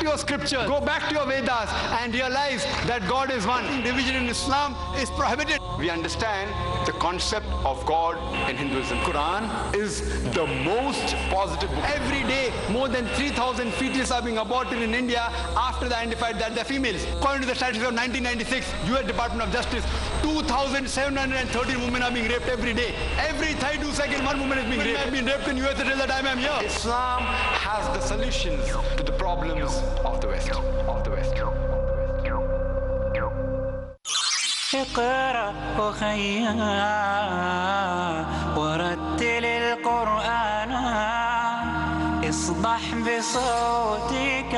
your scriptures, go back to your Vedas and realize that God is one. Division in Islam is prohibited. We understand the concept of God in Hinduism. Quran is the most positive book. Every day, more than 3,000 fetuses are being aborted in India after they identified that they're females. According to the statistics of 1996, US Department of Justice, 2,713 women are being raped every day. Every 32 seconds, one woman is being raped. I've been raped in US until the time I'm here. Islam has the solutions to the problems of the West. اقرأ أخيا ورتل القرآن اصبح بصوتك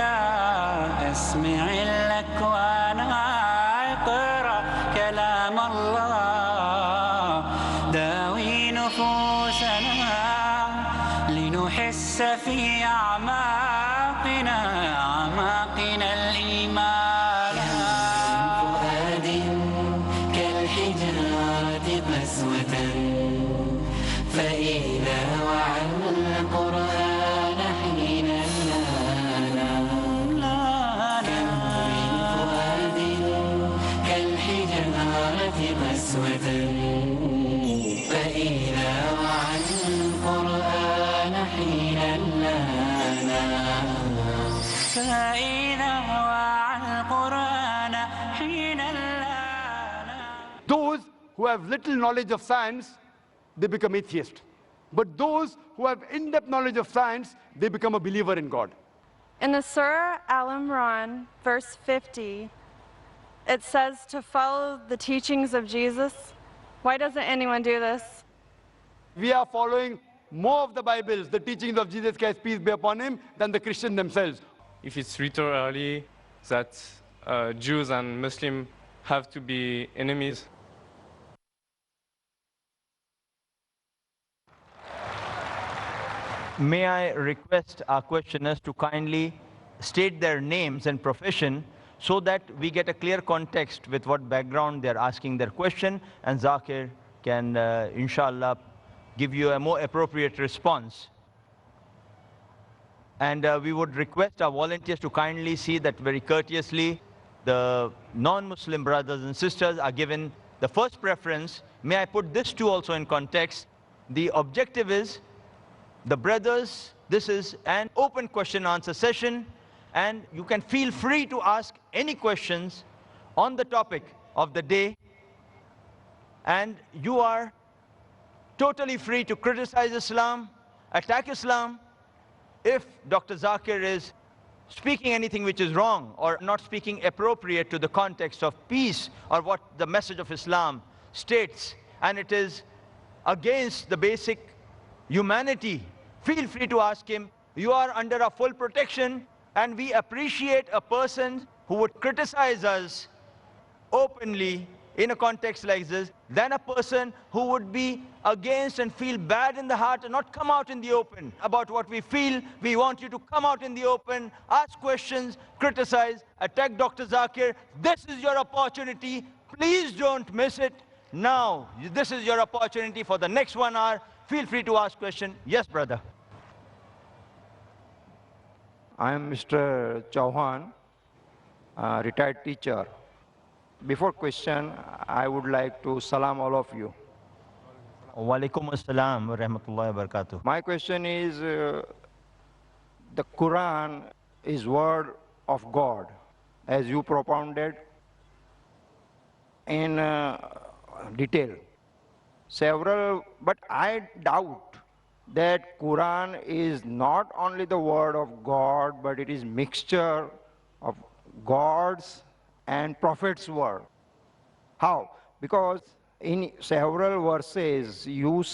اسمع الأكوان اقرأ كلام الله داوي نفوسنا لنحس في أعماقنا الإيمان فإذا وعى القرآن حين لانا كم من فؤاد كالحجارة قسوة فإذا وعى القرآن حين لانا فإذا وعى القرآن حين لانا. Those who have little knowledge of science, they become atheists. But those who have in-depth knowledge of science, they become a believer in God. In the Surah Al-Imran, verse 50, it says to follow the teachings of Jesus. Why doesn't anyone do this? We are following more of the Bibles, the teachings of Jesus Christ, peace be upon him, than the Christians themselves. If it's written early that Jews and Muslims have to be enemies, may I request our questioners to kindly state their names and profession so that we get a clear context with what background they're asking their question, and Zakir can, inshallah, give you a more appropriate response. And we would request our volunteers to kindly see that very courteously the non-Muslim brothers and sisters are given the first preference. May I put this too also in context? The objective is, the brothers, this is an open question answer session, and you can feel free to ask any questions on the topic of the day, and you are totally free to criticize Islam, attack Islam. If Dr. Zakir is speaking anything which is wrong or not speaking appropriate to the context of peace or what the message of Islam states, and it is against the basic humanity, feel free to ask him. You are under a full protection, and we appreciate a person who would criticize us openly in a context like this than a person who would be against and feel bad in the heart and not come out in the open about what we feel. We want you to come out in the open, ask questions, criticize, attack Dr. Zakir. This is your opportunity. Please don't miss it. Now, this is your opportunity for the next 1 hour. Feel free to ask question. Yes, brother. I am Mr. Chauhan, retired teacher. Before question, I would like to salam all of you. Wa alaikum assalam wa rahmatullahi wa barakatuh. My question is, the Quran is word of God, as you propounded in detail. But I doubt that Quran is not only the word of God, but it is mixture of God's and Prophet's word. How? Because in several verses you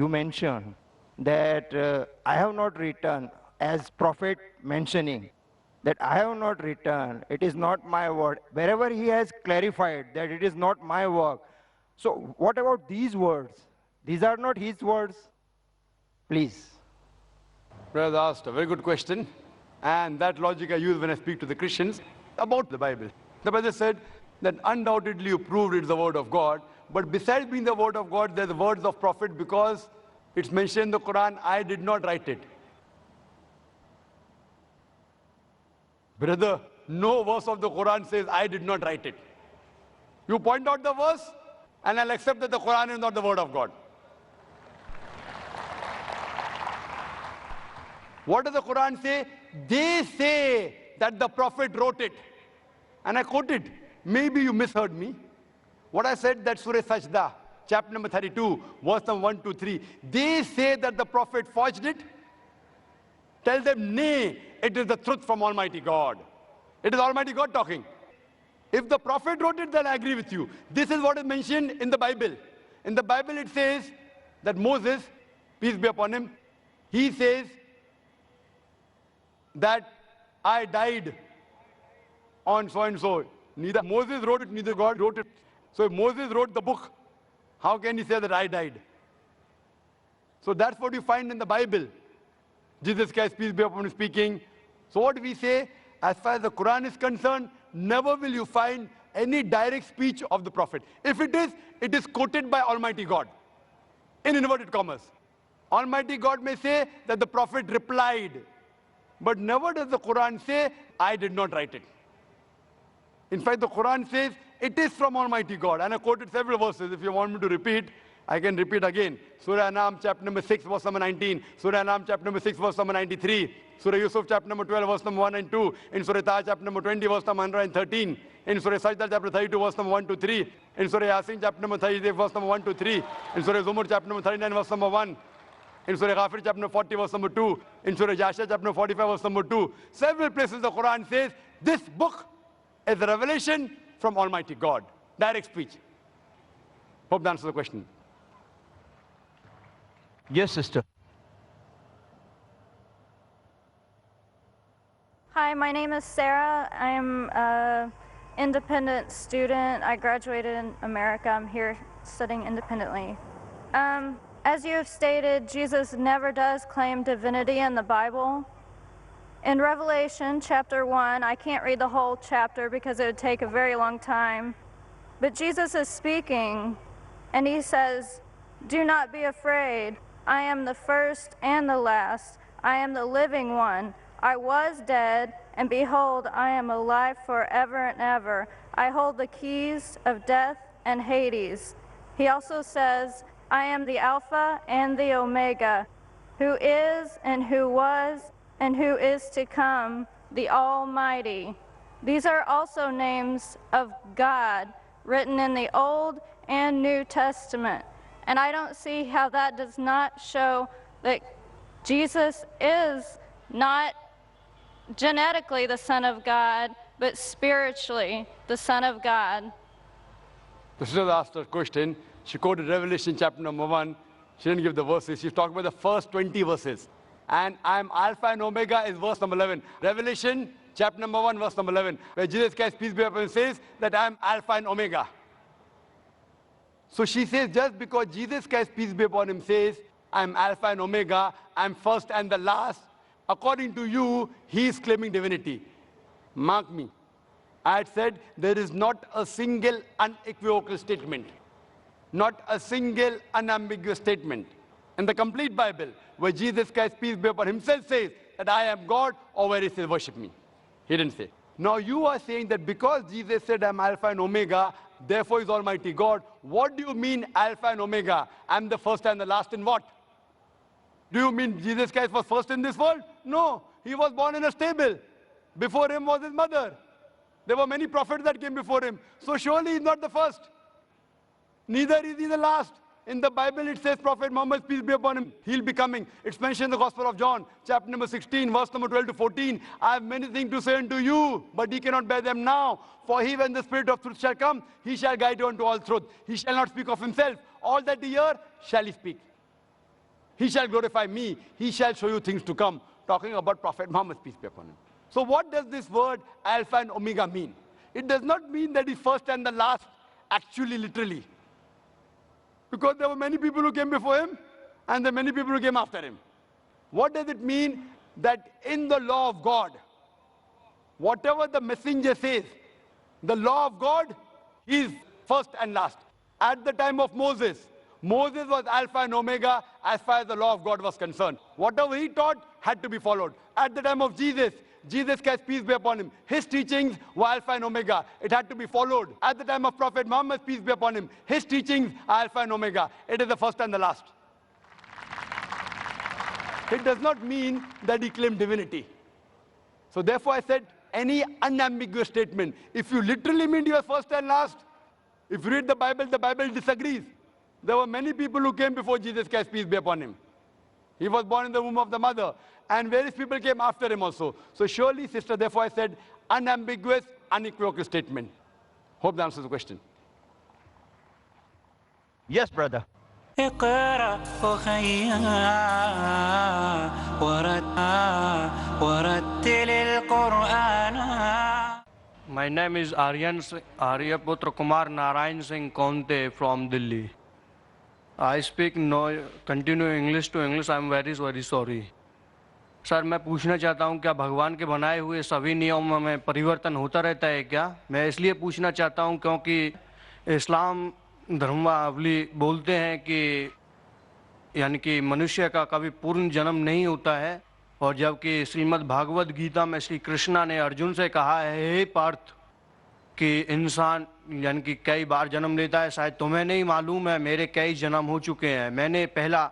mentioned that I have not written, as Prophet mentioning, that I have not written, it is not my word. Wherever he has clarified that it is not my work. So what about these words? These are not his words. Please. Brother asked a very good question, and that logic I use when I speak to the Christians about the Bible. The brother said that undoubtedly you proved it's the word of God, but besides being the word of God, there's the words of Prophet because it's mentioned in the Quran, I did not write it. Brother, no verse of the Quran says, I did not write it. You point out the verse, and I'll accept that the Quran is not the word of God. What does the Quran say? They say that the Prophet wrote it. And I quoted. Maybe you misheard me. What I said, that Surah Sajda, chapter number 32, verse number 1 to 3. They say that the Prophet forged it. Tell them, nay, it is the truth from Almighty God. It is Almighty God talking. If the Prophet wrote it, then I agree with you. This is what is mentioned in the Bible. In the Bible it says that Moses, peace be upon him, he says that I died on so and so. Neither Moses wrote it, neither God wrote it. So if Moses wrote the book, how can he say that I died? So that's what you find in the Bible. Jesus Christ, peace be upon him, speaking. So what we say, as far as the Quran is concerned, never will you find any direct speech of the Prophet. If it is quoted by Almighty God, in inverted commas. Almighty God may say that the Prophet replied, but never does the Quran say, I did not write it. In fact, the Quran says, it is from Almighty God. And I quoted several verses. If you want me to repeat, I can repeat again. Surah Anam, chapter number 6, verse number 19. Surah Anam, chapter number 6, verse number 93. Surah Yusuf, chapter number 12, verse number 1 and 2. In Surah Taha, chapter number 20, verse number 113. In Surah Sajda, chapter 32, verse number 1 to 3. In Surah Yasin, chapter number 38, verse number 1 to 3. In Surah Zumur, chapter number 39, verse number 1. In Surah Ghafir, chapter number 40, verse number 2. In Surah Jasha, chapter number 45, verse number 2. Several places the Quran says, this book is a revelation from Almighty God. Direct speech. Hope that answers the question. Yes, sister. Hi, my name is Sarah. I am an independent student. I graduated in America. I'm here studying independently. As you have stated, Jesus never does claim divinity in the Bible. In Revelation chapter 1, I can't read the whole chapter because it would take a very long time, but Jesus is speaking and he says, do not be afraid. I am the first and the last. I am the living one. I was dead, and behold, I am alive forever and ever. I hold the keys of death and Hades. He also says, I am the Alpha and the Omega, who is and who was and who is to come, the Almighty. These are also names of God written in the Old and New Testament. And I don't see how that does not show that Jesus is not genetically the Son of God, but spiritually the Son of God. The sister asked a question. She quoted Revelation chapter number 1. She didn't give the verses. She's talking about the first 20 verses. And I'm Alpha and Omega is verse number 11. Revelation chapter number 1, verse number 11, where Jesus Christ, peace be upon him, says that I'm Alpha and Omega. So she says, just because Jesus Christ, peace be upon him, says, I'm Alpha and Omega, I'm first and the last, according to you, he is claiming divinity. Mark me. I had said there is not a single unequivocal statement, not a single unambiguous statement in the complete Bible where Jesus Christ, peace be upon himself, says that I am God, or where he says, worship me. He didn't say. Now you are saying that because Jesus said I'm Alpha and Omega, therefore is Almighty God. What do you mean Alpha and Omega? I'm the first and the last in what? Do you mean Jesus Christ was first in this world? No, he was born in a stable. Before him was his mother. There were many prophets that came before him. So surely he's not the first. Neither is he the last. In the Bible it says Prophet Muhammad, peace be upon him, he'll be coming. It's mentioned in the Gospel of John, chapter number 16, verse number 12 to 14. I have many things to say unto you, but ye cannot bear them now. For he, when the Spirit of truth shall come, he shall guide you unto all truth. He shall not speak of himself. All that ye hear shall he speak. He shall glorify me. He shall show you things to come. Talking about Prophet Muhammad, peace be upon him. So what does this word Alpha and Omega mean? It does not mean that he's first and the last, actually, literally. Because there were many people who came before him, and there are many people who came after him. What does it mean? That in the law of God, whatever the messenger says, the law of God is first and last. At the time of Moses, Moses was Alpha and Omega as far as the law of God was concerned. Whatever he taught had to be followed. At the time of Jesus, Jesus Christ, peace be upon him, his teachings were Alpha and Omega. It had to be followed. At the time of Prophet Muhammad, peace be upon him, his teachings are Alpha and Omega. It is the first and the last. It does not mean that he claimed divinity. So therefore I said, any unambiguous statement, if you literally mean you are first and last, if you read the Bible disagrees. There were many people who came before Jesus Christ, peace be upon him. He was born in the womb of the mother, and various people came after him also. So surely, sister, therefore I said, unambiguous, unequivocal statement. Hope that answers the question. Yes, brother. اقرأ أخيا ورتل القرآن. My name is Aryaputra Kumar Narayan Singh Konte from Delhi. I speak continue English to English. I am very sorry. Sir मैं पूछना चाहता हूँ क्या भगवान के बनाए हुए सभी नियमों में परिवर्तन होता रहता है क्या? मैं इसलिए पूछना चाहता हूँ क्योंकि इस्लाम धर्मावली बोलते हैं कि यानी कि मनुष्य का कभी पूर्ण जन्म नहीं होता है, और जबकि श्रीमद् भागवत गीता में श्री कृष्णा ने अर्जुन से कहा है, हे पार्थ, कि इंसान यानी कि कई बार जन्म लेता है, शायद तुम्हें नहीं मालूम है, मेरे कई जन्म हो चुके हैं। मैंने पहला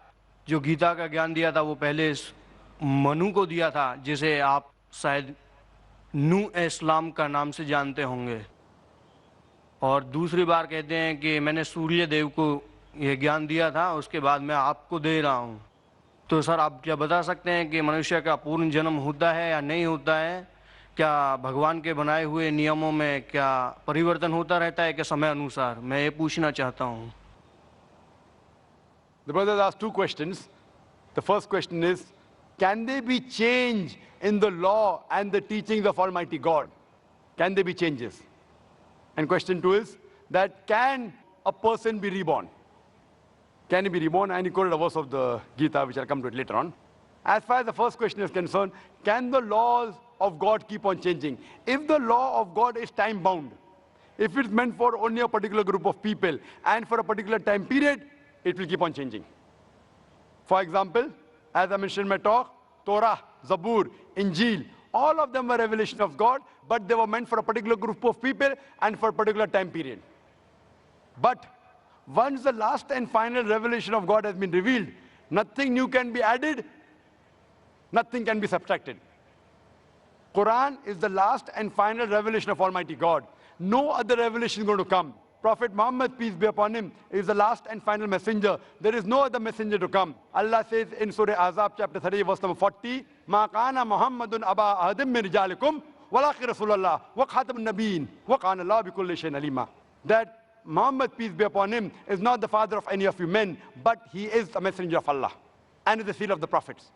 जो गीता का ज्ञान दिया था वो पहले मनु को दिया था, जिसे आप शायद नू इस्लाम का नाम से जानते होंगे, और दूसरी बार कहते हैं कि मैंने सूर्य देव को ये ज्ञान दिया था, उसके बाद मैं आपको दे रहा हूँ। तो सर आप क्या बता सकते हैं कि मनुष्य का पूर्ण जन्म होता है या नहीं होता है? क्या भगवान के बनाए हुए नियमों में क्या परिवर्तन होता रहता है कि समय अनुसार? मैं ये पूछना चाहता हूँ। The brothers asked two questions. The first question is, can there be change in the law and the teachings of Almighty God? Can there be changes? And question two is that can a person be reborn? Can he be reborn? And he quoted a verse of the Gita, which I'll come to it later on. As far as the first question is concerned, can the laws of God keep on changing? If the law of God is time bound, if it's meant for only a particular group of people and for a particular time period, it will keep on changing. For example, as I mentioned in my talk, Torah, Zabur, Injil, all of them were revelation of God, but they were meant for a particular group of people and for a particular time period. But once the last and final revelation of God has been revealed, nothing new can be added, nothing can be subtracted. Quran is the last and final revelation of Almighty God. No other revelation is going to come. Prophet Muhammad, peace be upon him, is the last and final messenger. There is no other messenger to come. Allah says in Surah Azab, chapter 30, verse number 40, مَا كَانَ مُحَمَّدٌ أَبَا أَحَدٍ مِّن رِجَالِكُمْ وَلَٰكِنَّ رَسُولَ اللَّهِ وَخَاتَمَ النَّبِيِّينَ وَكَانَ اللَّهُ بِكُلِّ شَيْءٍ عَلِيمًا. That Muhammad, peace be upon him, is not the father of any of you men, but he is a messenger of Allah and is the seal of the prophets.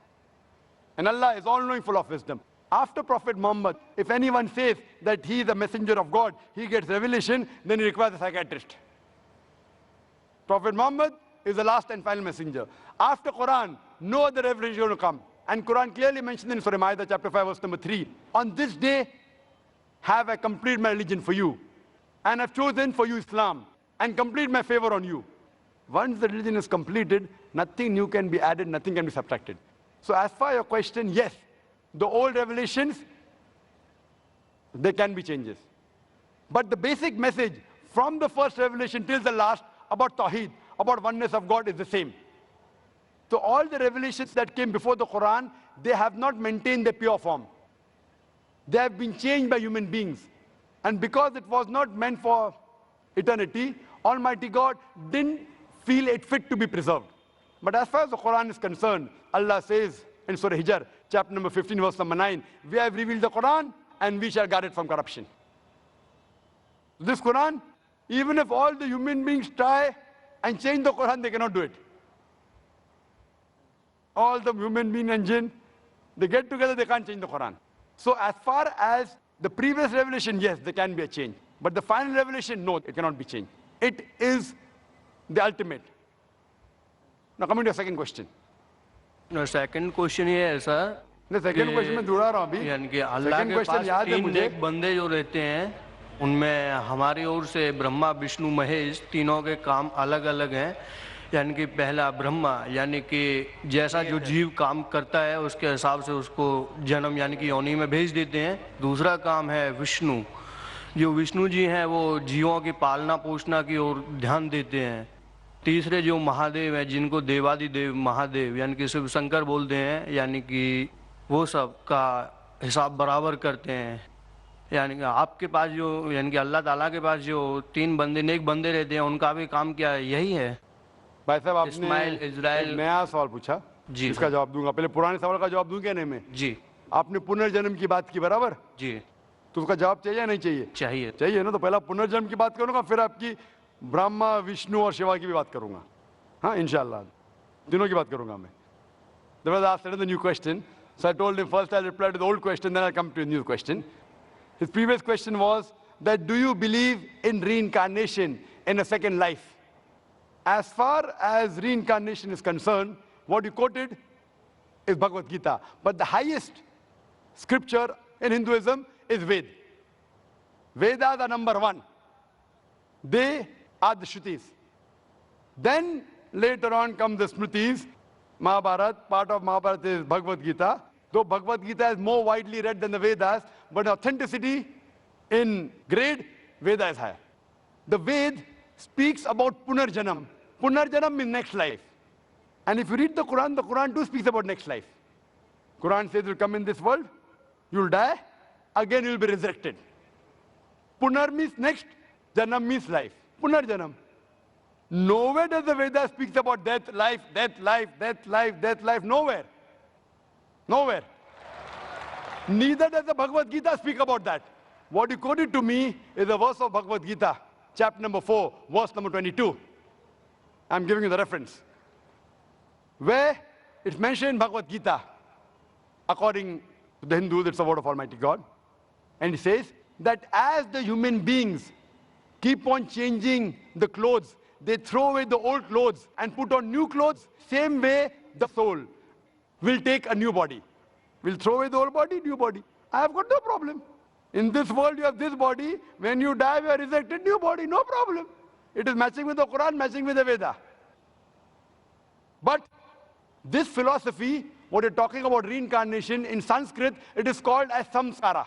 And Allah is all-knowing, full of wisdom. After Prophet Muhammad, if anyone says that he is a messenger of God, he gets revelation, then he requires a psychiatrist. Prophet Muhammad is the last and final messenger. After Quran, no other revelation is going to come. And Quran clearly mentioned in Surah Ma'idah, chapter 5, verse number 3, on this day have I completed my religion for you, and I've chosen for you Islam, and complete my favor on you. Once the religion is completed, nothing new can be added, nothing can be subtracted. So as for your question, yes, the old revelations, there can be changes. But the basic message from the first revelation till the last about Tawheed, about oneness of God is the same. So all the revelations that came before the Quran, they have not maintained their pure form. They have been changed by human beings. And because it was not meant for eternity, Almighty God didn't feel it fit to be preserved. But as far as the Quran is concerned, Allah says in Surah Hijr, chapter number 15, verse number 9, we have revealed the Quran and we shall guard it from corruption. This Quran, even if all the human beings try and change the Quran, they cannot do it. All the human beings and jinn, they get together, they can't change the Quran. So as far as the previous revelation, yes, there can be a change. But the final revelation, no, it cannot be changed. It is the ultimate. Now coming to the second question. No, second question ये है sir, The second question में जुड़ा रहा हूँ अभी. यानी कि अल्लाह के पास तीन नेक बंदे जो रहते हैं, उनमें हमारी ओर से ब्रह्मा, विष्णु, महेश, तीनों के काम अलग अलग हैं. यानी कि पहला ब्रह्मा, यानी कि जैसा जो जीव काम करता है उसके हिसाब से उसको जन्म यानी कि योनि में भेज देते हैं। दूसरा काम है विष्णु, जो विष्णु जी हैं वो जीवों की पालना पोषणा की ओर ध्यान देते हैं। तीसरे जो महादेव हैं जिनको देवादिदेव महादेव यानी कि शिव शंकर बोलते हैं, यानी कि वो सब का हिसाब बराबर करते हैं। यानी कि आपके पास जो यानी कि अल्लाह ताला के पास जो 3 बंदे नेक बंदे रहते हैं उनका भी काम क्या यही है। भाई साहब आपने इस्माइल, इज़राइल, एक नया सवाल पूछा जी, इसका जवाब दूंगा। पहले पुराने सवाल का जवाब दूं क्या नहीं मैं? जी आपने पुनर्जन्म की बात की बराबर, जी तो उसका जवाब चाहिए या नहीं चाहिए? चाहिए। चाहिए ना, तो पहला पुनर्जन्म की बात करूंगा, फिर आपकी ब्रह्मा विष्णु और शिवा की भी बात करूंगा। हाँ इंशाल्लाह तीनों की बात करूंगा मैं। There was asked the new question, so I told him first I'll reply to the old question, then I'll come to a new question. His previous question was that do you believe in reincarnation in a second life? As far as reincarnation is concerned, what you quoted is Bhagavad Gita, but the highest scripture in Hinduism is Ved. Vedas are number 1. They are the Shrutis. Then later on come the Smritis. Mahabharata, part of Mahabharata is Bhagavad Gita. Though Bhagavad Gita is more widely read than the Vedas, but authenticity in grade, Veda is higher. The Ved speaks about Punarjanam. Punarjanam means next life. And if you read the Quran too speaks about next life. Quran says you'll come in this world, you'll die, again you'll be resurrected. Punar means next, Janam means life. Punarjanam. Nowhere does the Veda speaks about death, life, death, life, death, life, death, life. Nowhere. Nowhere. Neither does the Bhagavad Gita speak about that. What you quoted to me is a verse of Bhagavad Gita, chapter number 4, verse number 22. I'm giving you the reference. Where it's mentioned in Bhagavad Gita, according to the Hindus, it's the word of Almighty God. And it says that as the human beings keep on changing the clothes, they throw away the old clothes and put on new clothes, same way the soul will take a new body. We'll throw away the old body, new body. I have got no problem. In this world you have this body, when you die you are resurrected, new body, no problem. It is matching with the Quran, matching with the Veda. But this philosophy, what you're talking about reincarnation, in Sanskrit it is called as samskara.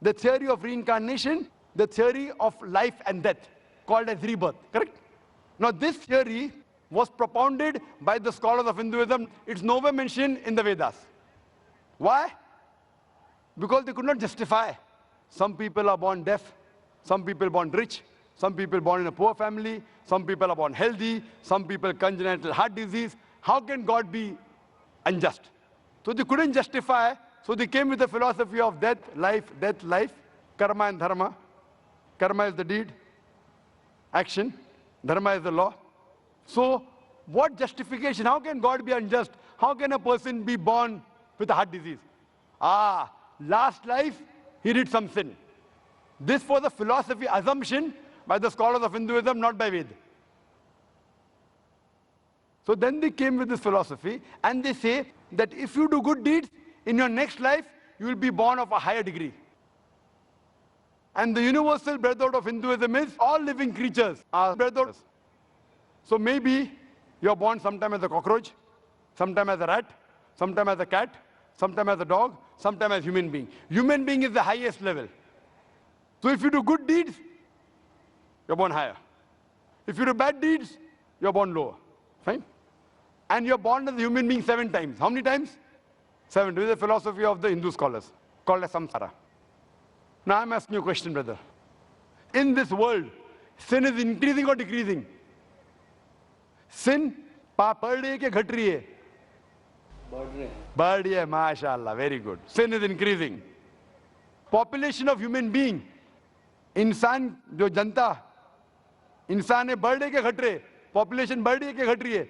The theory of reincarnation, the theory of life and death, called as rebirth, correct? Now this theory was propounded by the scholars of Hinduism. It's nowhere mentioned in the Vedas. Why? Because they could not justify. Some people are born deaf, some people born rich, some people born in a poor family, some people are born healthy, some people congenital heart disease. How can God be unjust? So they couldn't justify, so they came with the philosophy of death, life, karma and dharma. Karma is the deed, action, dharma is the law. So what justification? How can God be unjust? How can a person be born with a heart disease? Last life he did some sin. This was a philosophy assumption by the scholars of Hinduism, not by Veda. So then they came with this philosophy and they say that if you do good deeds, in your next life you will be born of a higher degree. And the universal brotherhood of Hinduism is all living creatures are brotherhoods. So maybe you're born sometime as a cockroach, sometime as a rat, sometime as a cat, sometime as a dog, sometime as human being. Human being is the highest level. So if you do good deeds, you're born higher. If you do bad deeds, you're born lower. Fine? And you're born as a human being 7 times. How many times? 7. This is the philosophy of the Hindu scholars, called as samsara. Now I'm asking you a question, brother. In this world, sin is increasing or decreasing? Sin, per day ke ghat rahi hai? बढ़ रही है, माशाअल्लाह, very good. Sin is increasing. Population of human being, इंसान जो जनता, इंसान है बढ़ रही है के घट रहे? Population बढ़ रही है के घट रही है?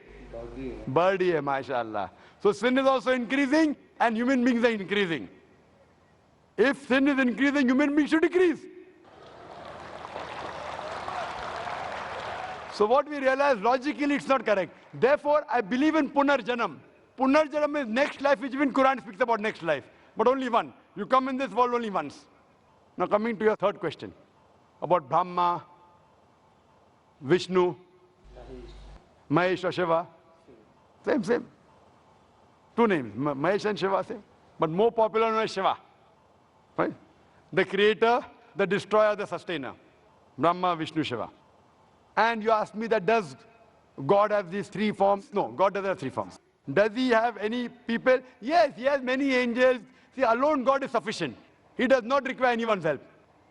बढ़ रही है, माशाअल्लाह. So sin is also increasing and human beings are increasing. If sin is increasing, human beings should decrease. So what we realize, logically it's not correct. Therefore, I believe in Punarjanam. Punarjanam is next life, which even Quran speaks about next life. But only one. You come in this world only once. Now coming to your third question about Brahma, Vishnu, Mahesh or Shiva? Same. Two names, Mahesh and Shiva, same. But more popular known as Shiva. Right? The creator, the destroyer, the sustainer. Brahma, Vishnu, Shiva. And you ask me that does God have these three forms? No, God doesn't have three forms. Does he have any people? Yes, he has many angels. See, alone God is sufficient. He does not require anyone's help.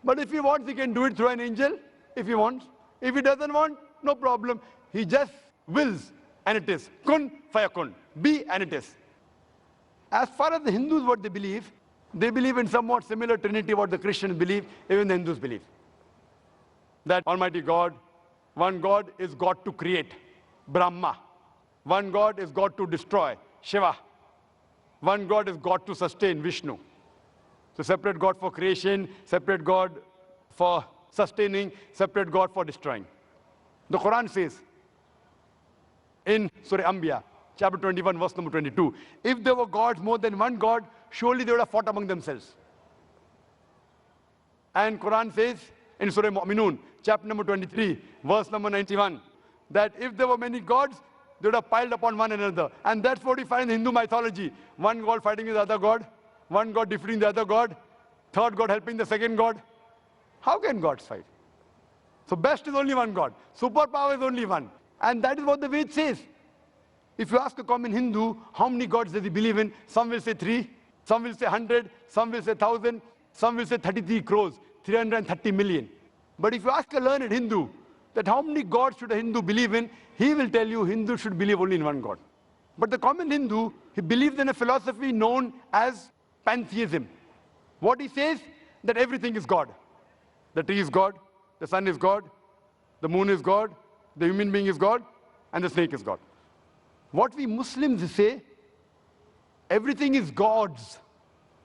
But if he wants, he can do it through an angel, if he wants. If he doesn't want, no problem. He just wills, and it is. Kun fayakun. Be, and it is. As far as the Hindus, what they believe in somewhat similar Trinity, what the Christians believe, even the Hindus believe. That Almighty God, one God is God to create, Brahma. One God is God to destroy, Shiva. One God is God to sustain, Vishnu. So separate God for creation, separate God for sustaining, separate God for destroying. The Quran says in Surah Anbiya, chapter 21, verse number 22, if there were gods more than one God, surely they would have fought among themselves. And Quran says in Surah Mu'minun, chapter number 23, verse number 91, that if there were many gods, they would have piled upon one another. And that's what we find in Hindu mythology. One God fighting with the other God, one God defeating the other God, third God helping the second God. How can gods fight? So best is only one God. Superpower is only one. And that is what the Ved says. If you ask a common Hindu, how many gods does he believe in? Some will say 3, some will say 100, some will say 1,000, some will say 33 crores, 330 million. But if you ask a learned Hindu, that how many gods should a Hindu believe in, he will tell you Hindu should believe only in one God. But the common Hindu, he believes in a philosophy known as pantheism. What he says, that everything is God. The tree is God, the sun is God, the moon is God, the human being is God, and the snake is God. What we Muslims say, everything is God's.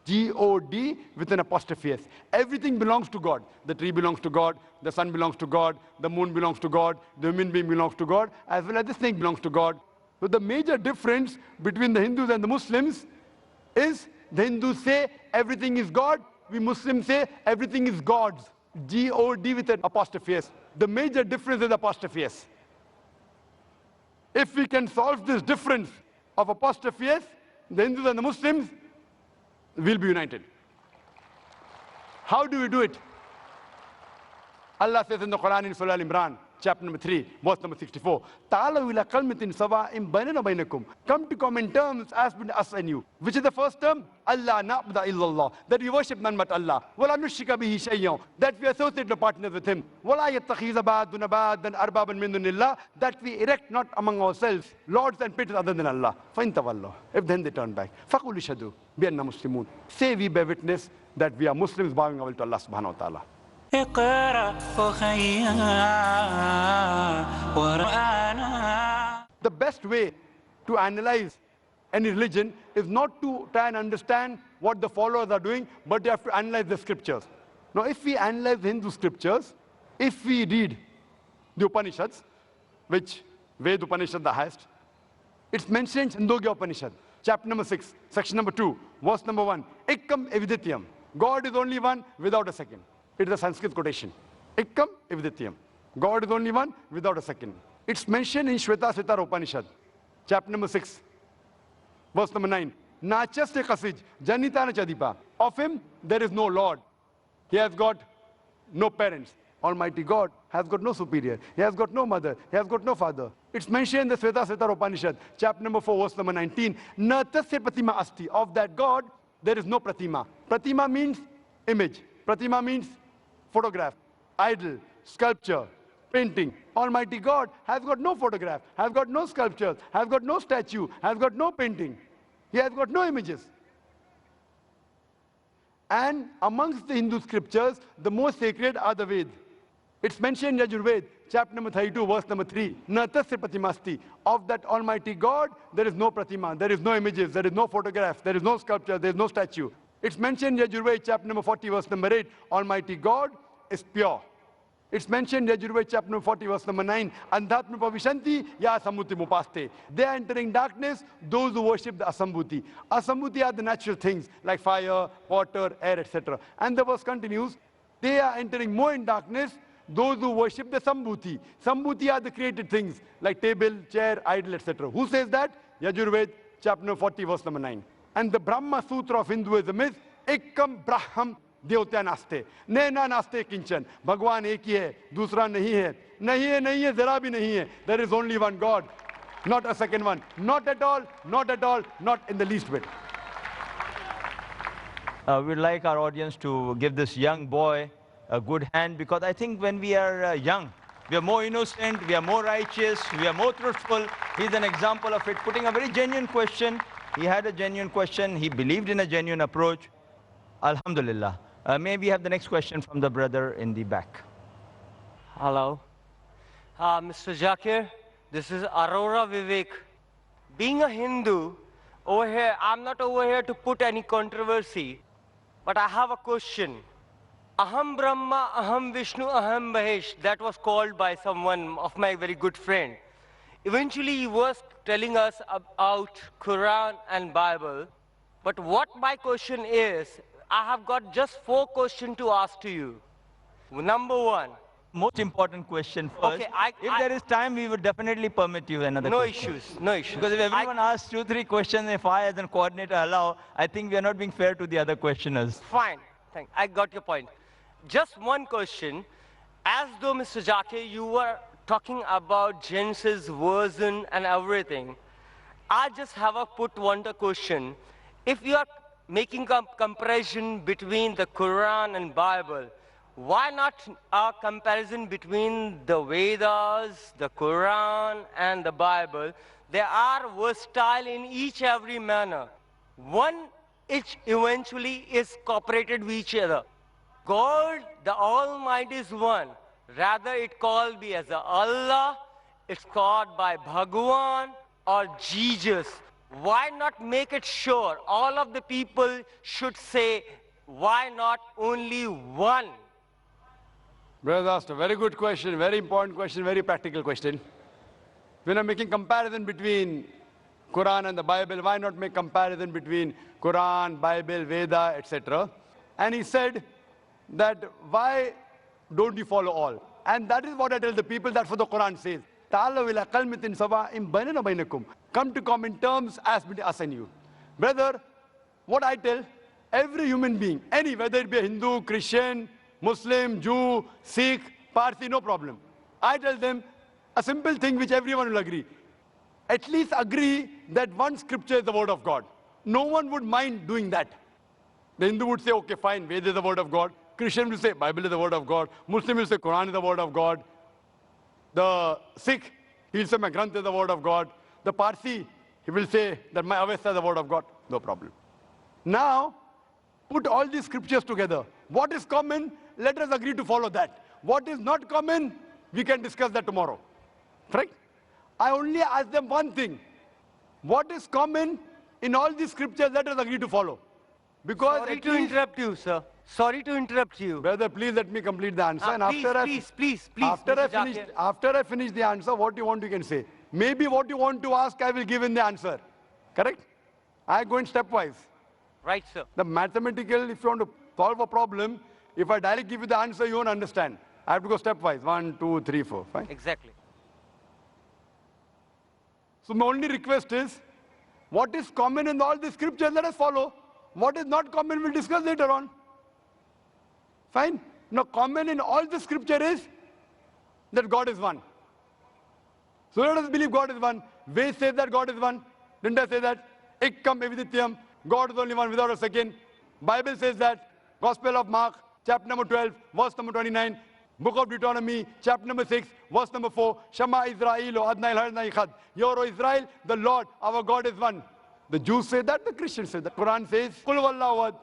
G-O-D with an apostrophe S. Everything belongs to God. The tree belongs to God, the sun belongs to God, the moon belongs to God, the human being belongs to God, as well as the snake belongs to God. So the major difference between the Hindus and the Muslims is the Hindus say everything is God, we Muslims say everything is God's. G-O-D with an apostrophe S. The major difference is apostrophe S. If we can solve this difference of apostrophe S, the Hindus and the Muslims will be united. How do we do it? Allah says in the Quran in Surah Al-Imran, chapter number 3, verse number 64, Ta'alaw ila kalmatin sawa'in bainana bainakum. Come to common terms as between us and you. Which is the first term? Allah na'budu illallah. That we worship none but Allah. Wala nushrika bihi shay'an. That we associate no partners with him. Wala yattakhiza ba'duna ba'dan arbaban min dunillah. That we erect not among ourselves lords and patrons other than Allah. Fa in tawallahu. If then they turn back. Faqul ishhadu bi anna muslimun. Say we bear witness that we are Muslims bowing our will to Allah subhanahu wa ta'ala. اقرأ وخيّا ورآنا. The best way to analyze any religion is not to try and understand what the followers are doing, but you have to analyze the scriptures. Now, if we analyze the Hindu scriptures, if we read the Upanishads, which Ved Upanishad the highest, it's mentioned in Chandogya Upanishad, chapter number 6, section number 2, verse number 1, Ekkam evidityam. God is only one without a second. It is a Sanskrit quotation. Ekkam evidityam. God is only one without a second. It's mentioned in Shvetasvatara Upanishad, chapter number 6, verse number 9. Nachasya kasij janitana chadipa. Of him there is no Lord. He has got no parents. Almighty God has got no superior. He has got no mother. He has got no father. It's mentioned in the Shvetasvatara Upanishad, chapter number 4, verse number 19. Natasya pratima asti. Of that God there is no pratima. Pratima means image. Pratima means photograph, idol, sculpture, painting. Almighty God has got no photograph, has got no sculpture, has got no statue, has got no painting. He has got no images. And amongst the Hindu scriptures, the most sacred are the Ved. It's mentioned in Yajurved, chapter number 32, verse number 3. Natasya pratimasti. Of that Almighty God, there is no pratima, there is no images, there is no photograph, there is no sculpture, there is no statue. It's mentioned in Yajurved, chapter number 40, verse number 8. Almighty God is pure. It's mentioned in Yajurved, chapter number 40, verse number 9. Andhatma pavishanti ya asambuti mupaste. They are entering darkness, those who worship the asambuti. Asambuti are the natural things like fire, water, air, etc. And the verse continues, they are entering more in darkness, those who worship the Sambhuti. Sambhuti are the created things like table, chair, idol, etc. Who says that? Yajurved, chapter number 40, verse number 9. And the Brahma Sutra of Hinduism is Ekam Braham Devatya Naste. Nena Naste Kinchan. Bhagwan ek hi hai, dusra nahi hai. Nahi hai, zara bhi nahi hai. There is only one God, not a second one. Not at all, not at all, not in the least bit. We'd like our audience to give this young boy a good hand, because I think when we are young, we are more innocent, we are more righteous, we are more truthful. He's an example of it, putting a very genuine question. He had a genuine question. He believed in a genuine approach. Alhamdulillah. May we have the next question from the brother in the back. Hello. Mr. Zakir, this is Aurora Vivek. Being a Hindu, over here, I'm not over here to put any controversy, but I have a question. Aham Brahma, Aham Vishnu, Aham Mahesh, that was called by someone of my very good friend. Eventually, he was telling us about Quran and Bible. But what my question is, I have got just 4 questions to ask to you. Number 1. Most important question first. Okay, if there is time, we would definitely permit you another question. No issues, no issues. Because if everyone asks 2-3 questions, if I as a coordinator allow, I think we are not being fair to the other questioners. Fine, I got your point. Just one question. As though, Mr. Zakir, you were talking about Genesis version and everything, I just have a one question. If you are making a comparison between the Quran and Bible, why not a comparison between the Vedas, the Quran, and the Bible? They are versatile in each every manner. One each eventually is cooperated with each other. God, the Almighty, is one. Rather, it called be as a Allah, it's called by Bhagwan or Jesus. Why not make it sure? All of the people should say, why not only one? Brother asked a very good question, very important question, very practical question. When I'm making comparison between Quran and the Bible, why not make comparison between Quran, Bible, Veda, etc.? And he said that why don't you follow all? And that is what I tell the people, that's what the Quran says. Come to common terms as between us and you. Brother, what I tell every human being, any, whether it be a Hindu, Christian, Muslim, Jew, Sikh, Parsi, no problem. I tell them a simple thing which everyone will agree. At least agree that one scripture is the word of God. No one would mind doing that. The Hindu would say, okay, fine, Veda is the word of God. Christian will say, Bible is the word of God. Muslim will say, Quran is the word of God. The Sikh, he will say, my Granth is the word of God. The Parsi, he will say that my Avesta is the word of God. No problem. Now, put all these scriptures together. What is common? Let us agree to follow that. What is not common? We can discuss that tomorrow. Right? I only ask them one thing. What is common in all these scriptures? Let us agree to follow. Because sorry to interrupt you, sir. Sorry to interrupt you. Brother, please let me complete the answer. And please. After I finish the answer, what you want, you can say. Maybe what you want to ask, I will give in the answer. Correct? I go in stepwise. Right, sir. The mathematical, if you want to solve a problem, if I directly give you the answer, you won't understand. I have to go stepwise. 1, 2, 3, 4. Fine? Exactly. So my only request is, what is common in all the scriptures, let us follow. What is not common, we'll discuss later on. Fine? Now, common in all the scripture is that God is one. So let us believe God is one. Ved says that God is one. Didn't I say that? Ekkam evidityam. God is only one without a second. Bible says that. Gospel of Mark, chapter number 12, verse number 29. Book of Deuteronomy, chapter number 6, verse number 4. Shema Israel, O Adnai Hadnai Chad. Hear, O Israel, the Lord, our God is one. The Jews say that, the Christians say that. Quran says, Kul Wallahu Ahad.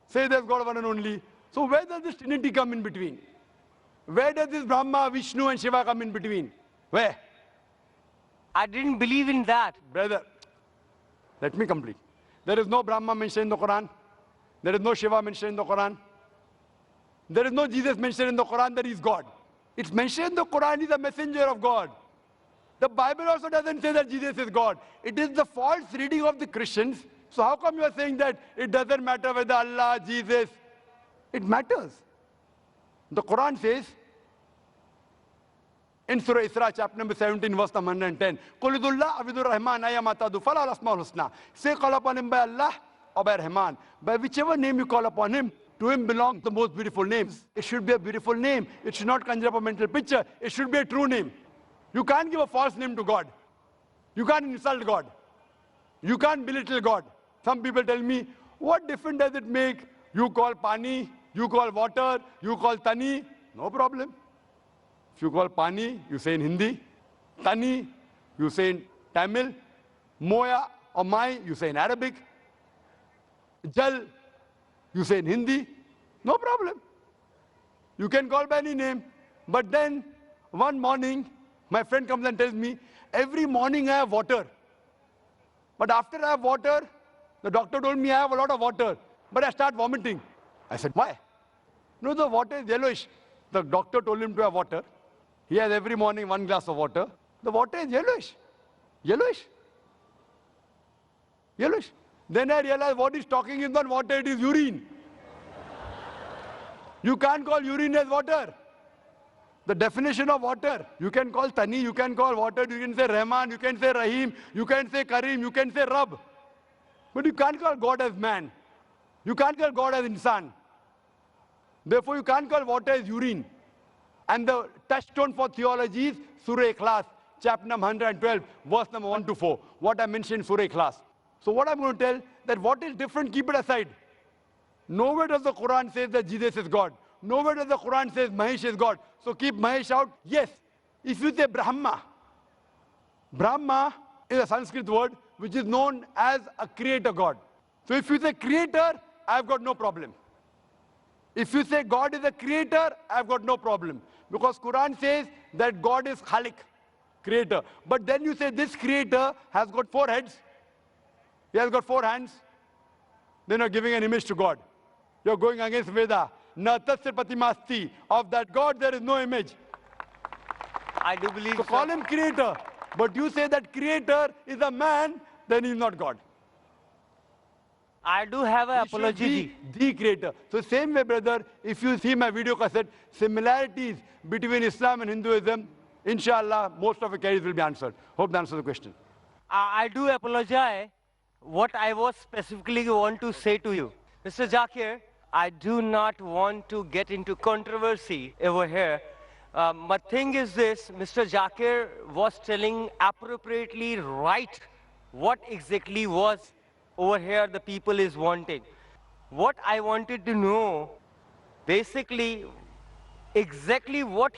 Say there's God one and only. So where does this Trinity come in between? Where does this Brahma, Vishnu and Shiva come in between? Where? I didn't believe in that. Brother, let me complete. There is no Brahma mentioned in the Quran. There is no Shiva mentioned in the Quran. There is no Jesus mentioned in the Quran that he is God. It's mentioned in the Quran he is a messenger of God. The Bible also doesn't say that Jesus is God. It is the false reading of the Christians. So how come you are saying that it doesn't matter whether Allah, Jesus? It matters. The Quran says In Surah Isra, chapter number 17, verse number 110. Qulidullah abidur rahman ayamatadu falal asmaul husna. Say call upon him by Allah or by Rahman. By whichever name you call upon him, to him belong the most beautiful names. It should be a beautiful name. It should not conjure up a mental picture. It should be a true name. You can't give a false name to God. You can't insult God. You can't belittle God. Some people tell me, what difference does it make? You call pani, you call water, you call tani. No problem. If you call pani, you say in Hindi. Tani, you say in Tamil. Moya or mai, you say in Arabic. Jal, you say in Hindi. No problem. You can call by any name. But then, one morning, my friend comes and tells me, every morning I have water. But after I have water, the doctor told me I have a lot of water. But I start vomiting. I said, why? No, the water is yellowish. The doctor told him to have water. He has every morning 1 glass of water. The water is yellowish. Yellowish. Yellowish. Then I realized what he's talking is not water, it is urine. You can't call urine as water. The definition of water, you can call Tani, you can call water, you can say Rahman, you can say Rahim, you can say Kareem, you can say Rab. But you can't call God as man. You can't call God as insan. Therefore, you can't call water as urine. And the touchstone for theology is Surah Ikhlas, chapter number 112, verse number 1 to 4. What I mentioned in Surah Ikhlas. So what I'm going to tell, that what is different, keep it aside. Nowhere does the Quran say that Jesus is God. Nowhere does the Quran say Mahesh is God. So keep Mahesh out. Yes, if you say Brahma, Brahma is a Sanskrit word which is known as a creator God. So if you say creator, I've got no problem. If you say God is a creator, I've got no problem. Because Quran says that God is Khalik, creator. But then you say this creator has got 4 heads. He has got 4 hands. Then you're giving an image to God. You're going against Veda. Na tasya patimasti. Of that God there is no image. I do believe so. Call him creator. But you say that creator is a man, then he's not God. I do have an apology. The creator. So same way, brother, if you see my video cassette, similarities between Islam and Hinduism, inshallah, most of the queries will be answered. Hope that answers the question. I do apologize. What I was specifically want to say to you. Mr. Zakir, I do not want to get into controversy over here. But thing is this, Mr. Zakir was telling appropriately right what exactly was over here the people is wanting. What I wanted to know, basically, exactly what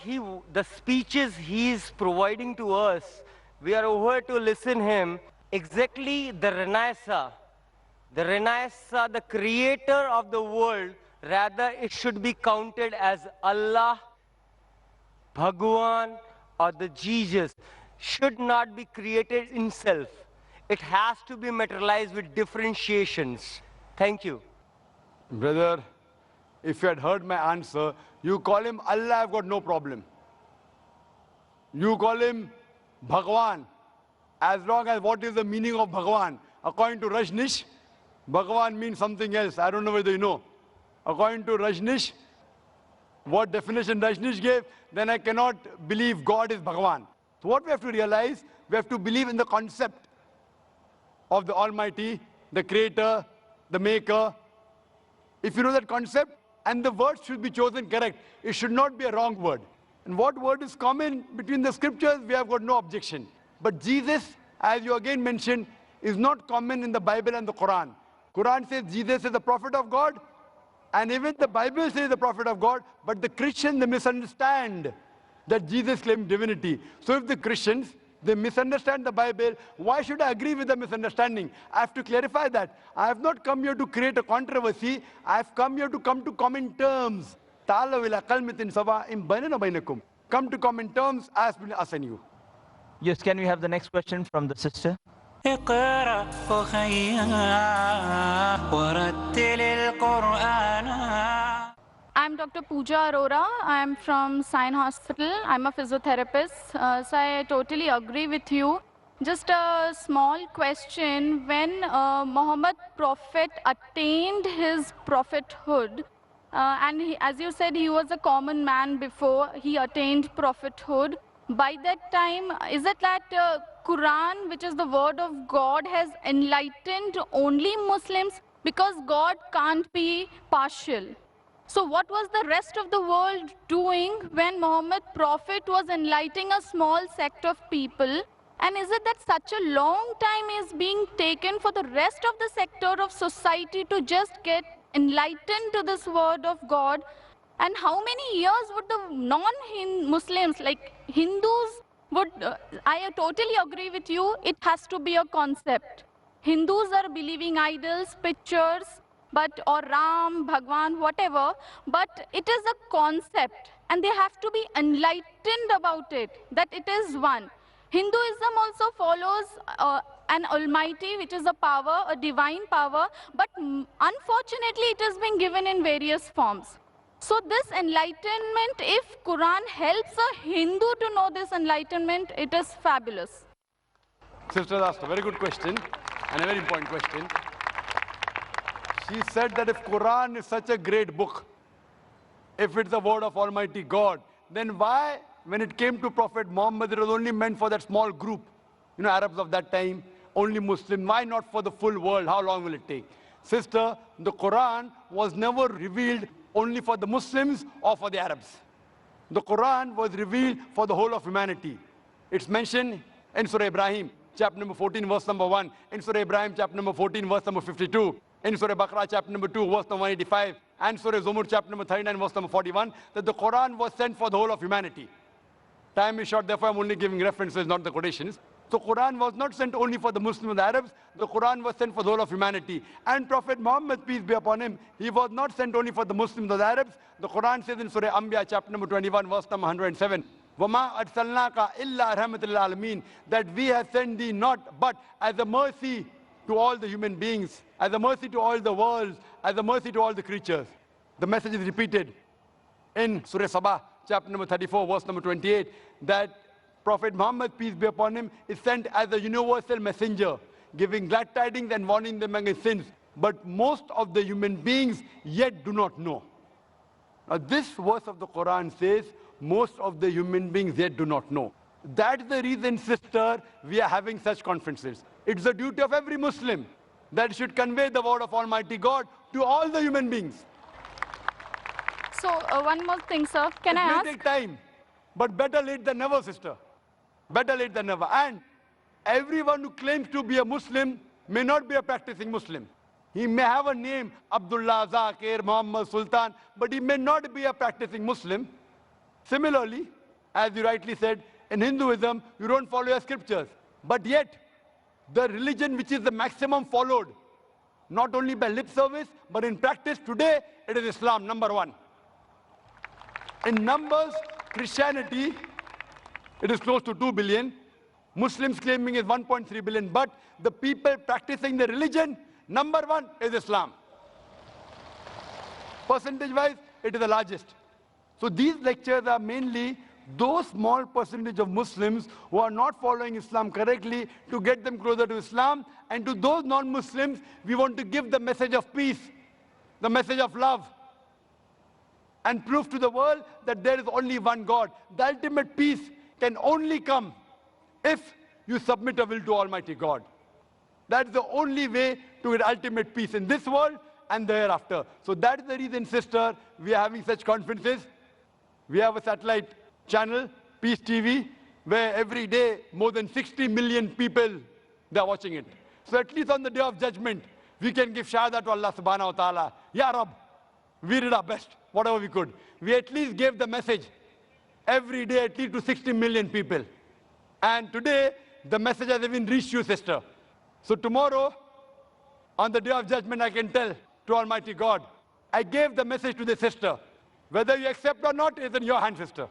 the speeches he is providing to us, we are over to listen him, exactly the Renaissance, the creator of the world, rather it should be counted as Allah, Bhagwan, or the Jesus, should not be created in self. It has to be materialized with differentiations. Thank you. Brother, if you had heard my answer, you call him Allah, I've got no problem. You call him Bhagwan, as long as what is the meaning of Bhagwan. According to Rajneesh, Bhagwan means something else. I don't know whether you know. According to Rajneesh, what definition Rajneesh gave, then I cannot believe God is Bhagwan. So what we have to realize, we have to believe in the concept of the Almighty, the Creator, the Maker. If you know that concept, and the word should be chosen correct. It should not be a wrong word. And what word is common between the scriptures, we have got no objection. But Jesus, as you again mentioned, is not common in the Bible and the Quran. Quran says Jesus is the prophet of God, and even the Bible says the prophet of God, but the Christians, they misunderstand that Jesus claimed divinity. So if the Christians, they misunderstand the Bible, why should I agree with the misunderstanding? I have to clarify that. I have not come here to create a controversy. I have come here to come to common terms. Come to common terms as between us and you. Yes, can we have the next question from the sister? اقرأ أخيا ورتل القرآن. I'm Dr. Pooja Arora. I'm from Sion Hospital. I'm a physiotherapist. So I totally agree with you. Just a small question. When Muhammad Prophet attained his prophethood, and as you said, he was a common man before he attained prophethood. by that time, is it that Quran, which is the word of God, has enlightened only Muslims? Because God can't be partial. So what was the rest of the world doing when Muhammad Prophet was enlightening a small sect of people? And is it that such a long time is being taken for the rest of the sector of society to just get enlightened to this word of God? And how many years would the non-Muslims, like Hindus, would, I totally agree with you, it has to be a concept. Hindus are believing idols, pictures, or Ram, Bhagwan, whatever, but it is a concept and they have to be enlightened about it, that it is one. Hinduism also follows an almighty, which is a power, a divine power, but unfortunately it has been given in various forms. So this enlightenment, if Quran helps a Hindu to know this enlightenment, it is fabulous. Sister asked a very good question and a very important question. She said that if Quran is such a great book, if it's the word of Almighty God, then why, when it came to Prophet Muhammad, it was only meant for that small group, Arabs of that time, only Muslim. Why not for the full world? How long will it take? Sister, the Quran was never revealed only for the Muslims or for the Arabs. The Quran was revealed for the whole of humanity. It's mentioned in Surah Ibrahim, chapter number 14, verse number 1. In Surah Ibrahim, chapter number 14, verse number 52. In Surah Baqarah, chapter number 2, verse number 185. And Surah Zumur, chapter number 39, verse number 41. That the Quran was sent for the whole of humanity. Time is short, therefore I'm only giving references, not the quotations. So Quran was not sent only for the Muslims and the Arabs. The Quran was sent for the whole of humanity. And Prophet Muhammad, peace be upon him, he was not sent only for the Muslims or the Arabs. The Quran says in Surah Anbiya, chapter number 21, verse number 107, وَمَا أَرْسَلْنَاكَ إِلَّا رَحْمَةً لِلْعَالَمِينَ, that we have sent thee not but as a mercy to all the human beings, as a mercy to all the worlds, as a mercy to all the creatures. The message is repeated in Surah Sabah, chapter number 34, verse number 28, that Prophet Muhammad, peace be upon him, is sent as a universal messenger, giving glad tidings and warning them against sins. But most of the human beings yet do not know. Now this verse of the Quran says, most of the human beings yet do not know. That's the reason, sister, we are having such conferences. It's the duty of every Muslim that should convey the word of Almighty God to all the human beings. So one more thing, sir. Can I ask? It may take time, but better late than never, sister. Better late than never. And everyone who claims to be a Muslim may not be a practicing Muslim. He may have a name, Abdullah, Zakir, Muhammad, Sultan, but he may not be a practicing Muslim. Similarly, as you rightly said, in Hinduism, you don't follow your scriptures. But yet, the religion which is the maximum followed, not only by lip service, but in practice today, it is Islam, number one. In numbers, Christianity, it is close to 2 billion. Muslims claiming is 1.3 billion. But the people practicing the religion, number one is Islam. Percentage-wise, it is the largest. So these lectures are mainly those small percentage of Muslims who are not following Islam correctly, to get them closer to Islam. And to those non-Muslims, we want to give the message of peace, the message of love, and prove to the world that there is only one God. The ultimate peace can only come if you submit a will to Almighty God. That's the only way to get ultimate peace in this world and the hereafter. So that is the reason, sister, we are having such conferences. We have a satellite channel, Peace TV, where every day more than 60 million people, they are watching it. So at least on the day of judgment, we can give shahada to Allah subhanahu wa ta'ala. Ya Rab, we did our best, whatever we could. We at least gave the message every day at least to 60 million people. And today, the message has even reached you, sister. So tomorrow, on the day of judgment, I can tell to Almighty God, I gave the message to the sister. Whether you accept or not is in your hand, sister.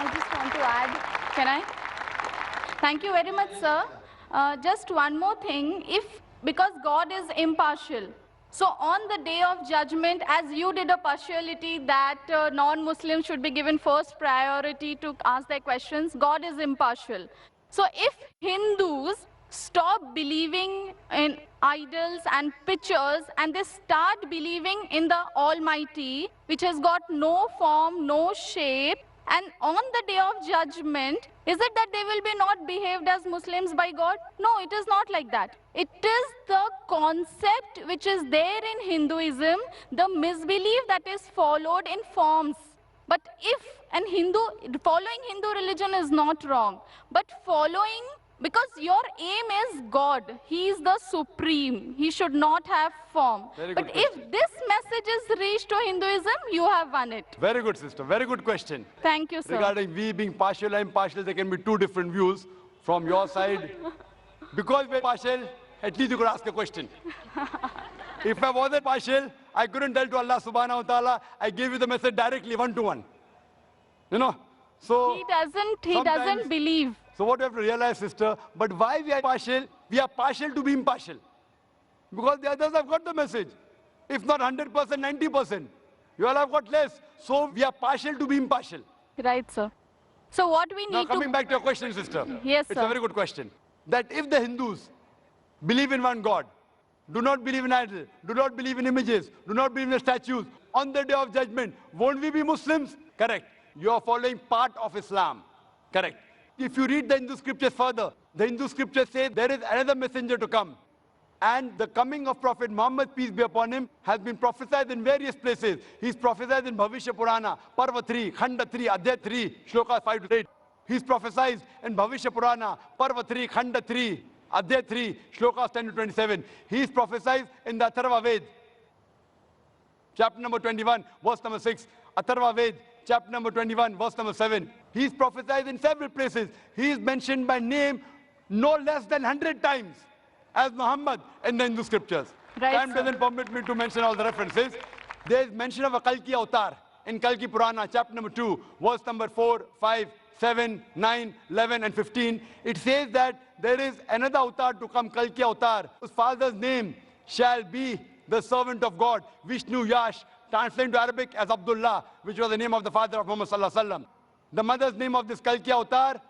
I just want to add, can I? Thank you very much, sir. Just one more thing, because God is impartial, so on the day of judgment, as you did a partiality that non-Muslims should be given first priority to ask their questions, God is impartial. So if Hindus stop believing in idols and pictures and they start believing in the Almighty, which has got no form, no shape, And on the day of judgment, is it that they will be not behaved as Muslims by God? No, it is not like that. It is the concept which is there in Hinduism, the misbelief that is followed in forms. But if following Hindu religion is not wrong, but following, because your aim is God, He is the supreme, He should not have form. But if this message is reached to Hinduism, you have won it. Very good, sister. Very good question. Thank you, sir. Regarding we being partial and impartial, there can be two different views from your side. Because we're partial, at least you could ask a question. If I wasn't partial, I couldn't tell to Allah subhanahu wa ta'ala, I gave you the message directly, one-to-one. You know? So He doesn't believe. So what we have to realize, sister, but why we are partial? We are partial to be impartial. Because the others have got the message. If not 100%, 90%. You all have got less. So we are partial to be impartial. Right, sir. So what we need now coming back to your question, sister. Yes, it's sir. a very good question. That if the Hindus believe in one God, do not believe in idols, do not believe in images, do not believe in statues, on the day of judgment, won't we be Muslims? Correct. You are following part of Islam. Correct. If you read the Hindu scriptures further, the Hindu scriptures say there is another messenger to come. And the coming of Prophet Muhammad, peace be upon him, has been prophesied in various places. He's prophesied in Bhavishya Purana, Parva 3, Khanda 3, Adhyay 3, Shloka 5 to 8. He's prophesied in Bhavishya Purana, Parva 3, Khanda 3, Adhyay 3, Shlokas 10 to 27. He's prophesied in the Atharva Ved, chapter number 21, verse number 6. Atharva Ved, chapter number 21, verse number 7. He's prophesied in several places. He is mentioned by name no less than 100 times as Muhammad in the Hindu scriptures. Right, Time sir. doesn't permit me to mention all the references. There is mention of a Kalki avatar in Kalki Purana, chapter number 2, verse number 4, 5, 7, 9, 11, and 15. It says that there is another avatar to come, Kalki avatar, whose father's name shall be the servant of God, Vishnu Yash, translated to Arabic as Abdullah, which was the name of the father of Muhammad sallallahu alaihi wasallam. The mother's name of this Kalki avatar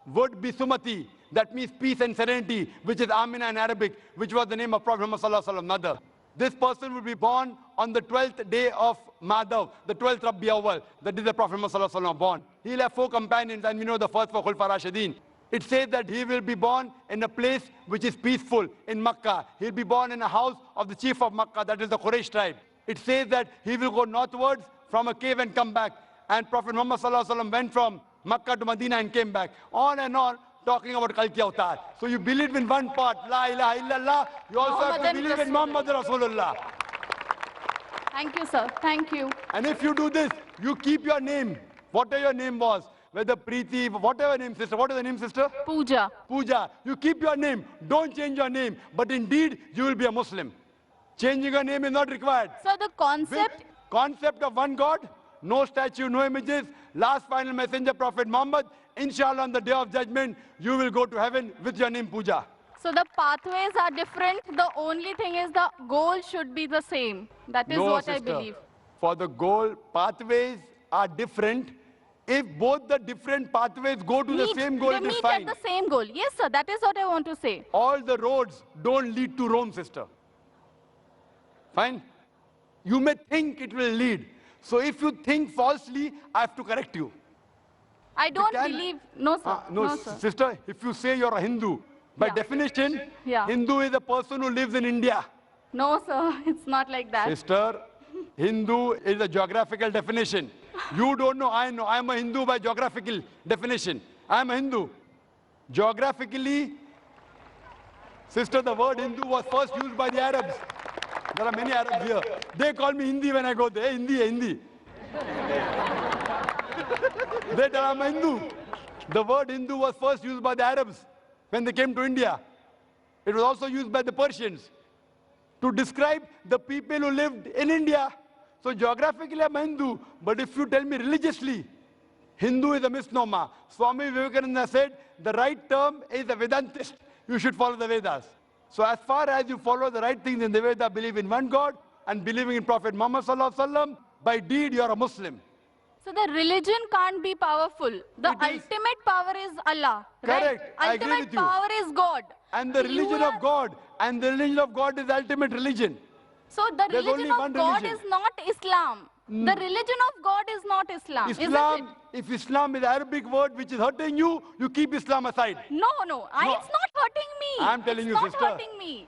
would be Sumati. That means peace and serenity, which is Amina in Arabic, which was the name of Prophet Muhammad sallallahu alaihi wasallam, mother. This person would be born on the 12th day of Madhav, the 12th Rabi Awwal. That is the Prophet Muhammad sallallahu alaihi wasallam born. He'll have 4 companions, and we know the first for Khulfa Rashidin. It says that he will be born in a place which is peaceful in Makkah. He'll be born in a house of the chief of Makkah, that is the Quraysh tribe. It says that he will go northwards from a cave and come back. And Prophet Muhammad sallallahu alaihi wasallam went from Makkah to Medina and came back. On and on, talking about Kalki Avatar. So you believe in one part, La ilaha illallah. You also have to believe in Muhammad Rasulullah. Thank you, sir. Thank you. And if you do this, you keep your name, whatever your name was, whether Preeti, whatever name, sister. What is the name, sister? Pooja. Pooja. You keep your name. Don't change your name. But indeed, you will be a Muslim. Changing your name is not required. So the concept... Concept of one God, no statue, no images, last final messenger, Prophet Muhammad. Inshallah, on the day of judgment, you will go to heaven with your name, Pooja. So the pathways are different. The only thing is the goal should be the same. That is what sister. I believe. For the goal, pathways are different. If both the different pathways go to the same goal, it is fine. They meet at the same goal. Yes, sir. That is what I want to say. All the roads don't lead to Rome, sister. Fine? You may think it will lead. So if you think falsely, I have to correct you. I don't believe... No, sir. No, sir. sister, if you say you're a Hindu, by definition, Yeah. Hindu is a person who lives in India. No, sir. It's not like that. Sister, Hindu is a geographical definition. You don't know, I know. I'm a Hindu by geographical definition. I'm a Hindu. Geographically, sister, the word Hindu was first used by the Arabs. There are many Arabs here. They call me Hindi when I go there. Hindi, Hindi. They tell I'm a Hindu. The word Hindu was first used by the Arabs when they came to India. It was also used by the Persians to describe the people who lived in India. So geographically I'm a Hindu, but if you tell me religiously, Hindu is a misnomer. Swami Vivekananda said the right term is a Vedantist. You should follow the Vedas. So as far as you follow the right things in the Veda, believe in one God and believing in Prophet Muhammad sallallahu alaihi wasallam, by deed you are a Muslim. So the religion can't be powerful. The ultimate power is Allah. Correct. Right? I agree Ultimate with you. power is God. And the religion of God, and the religion of God is the ultimate religion. So the There's religion only of one God religion. is not Islam. The religion of God is not Islam, isn't it? If Islam is Arabic word which is hurting you, you keep Islam aside. No, it's not hurting me. I'm telling you, it's sister. not hurting me.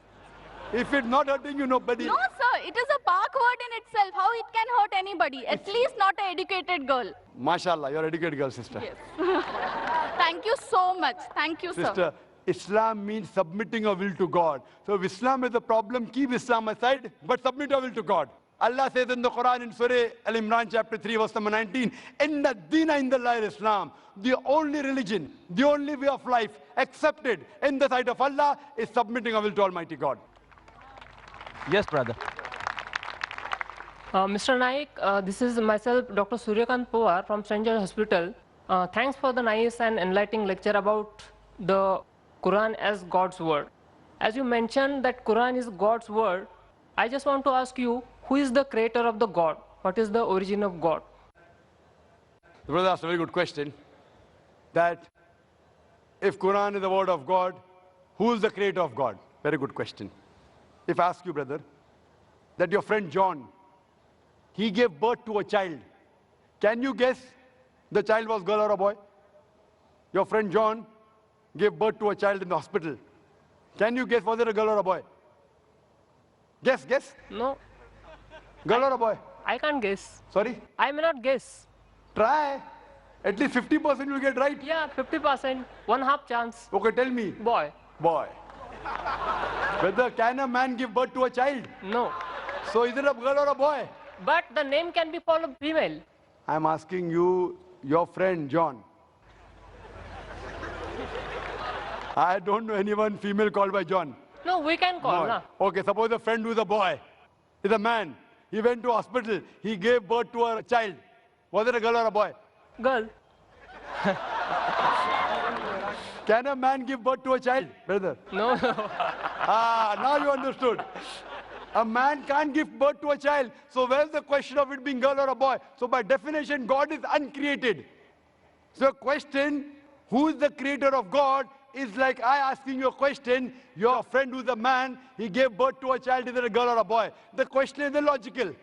If it's not hurting you, nobody. No, sir. It is a Pak word in itself. How it can hurt anybody? At least not an educated girl. MashaAllah, you're an educated girl, sister. Yes. Thank you so much. Thank you, sir. Sister, Islam means submitting your will to God. So if Islam is a problem, keep Islam aside, but submit your will to God. Allah says in the Quran in Surah Al-Imran chapter 3 verse number 19, Inna Deena Indallahi Islam, the only religion, the only way of life accepted in the sight of Allah is submitting our will to Almighty God. Yes, brother. Mr. Naik, this is myself, Dr. Suryakant Pawar from St. George Hospital. Thanks for the nice and enlightening lecture about the Quran as God's word. As you mentioned that Quran is God's word, I just want to ask you, who is the creator of the God? What is the origin of God? The brother asked a very good question, that if Quran is the word of God, who is the creator of God? Very good question. If I ask you, brother, that your friend John, he gave birth to a child. Can you guess the child was girl or a boy? Your friend John gave birth to a child in the hospital. Can you guess, was it a girl or a boy? Guess. No. Girl or a boy? I can't guess. Sorry? I may not guess. Try. At least 50% you'll get right. Yeah, 50%. 1/2 chance. Okay, tell me. Boy. Boy. Whether can a man give birth to a child? No. So is it a girl or a boy? But the name can be for a female. I'm asking you, your friend John. I don't know anyone female called by John. No, we can call. No. Okay, suppose a friend who is a boy, is a man. He went to hospital. He gave birth to a child. Was it a girl or a boy? Girl. Can a man give birth to a child, brother? No. Now you understood. A man can't give birth to a child. So where's the question of it being girl or a boy? So by definition, God is uncreated. So question, who is the creator of God, is like I asking you a question, your friend who's a man, he gave birth to a child, is it a girl or a boy? The question is illogical.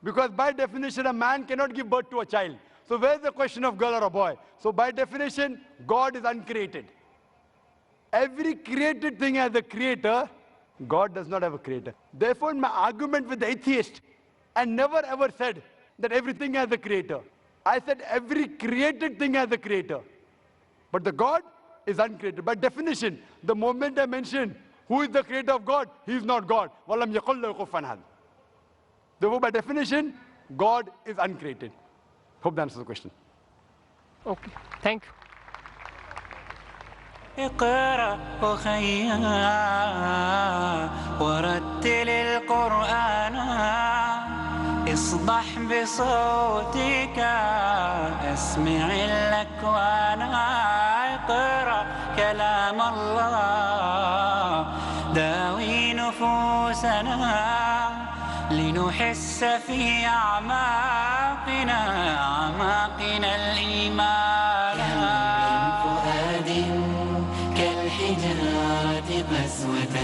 Because by definition, a man cannot give birth to a child. So where's the question of girl or a boy? So by definition, God is uncreated. Every created thing has a creator. God does not have a creator. Therefore, my argument with the atheist, I never ever said that everything has a creator. I said every created thing has a creator. But the God is uncreated. By definition, the moment I mention who is the creator of God, he is not God. وَلَمْ يَقُلْ لَهُ كُفُوًا أَحَدٌ. Therefore, by definition, God is uncreated. Hope that answers the question. Okay, thank you. اقرأ أخيا ورتل القرآن اصبح بصوتك اسمع الأكوان اقرأ كلام الله داوي نفوسنا لنحس في أعماقنا الإيمان من فؤاد كالحجارة قسوة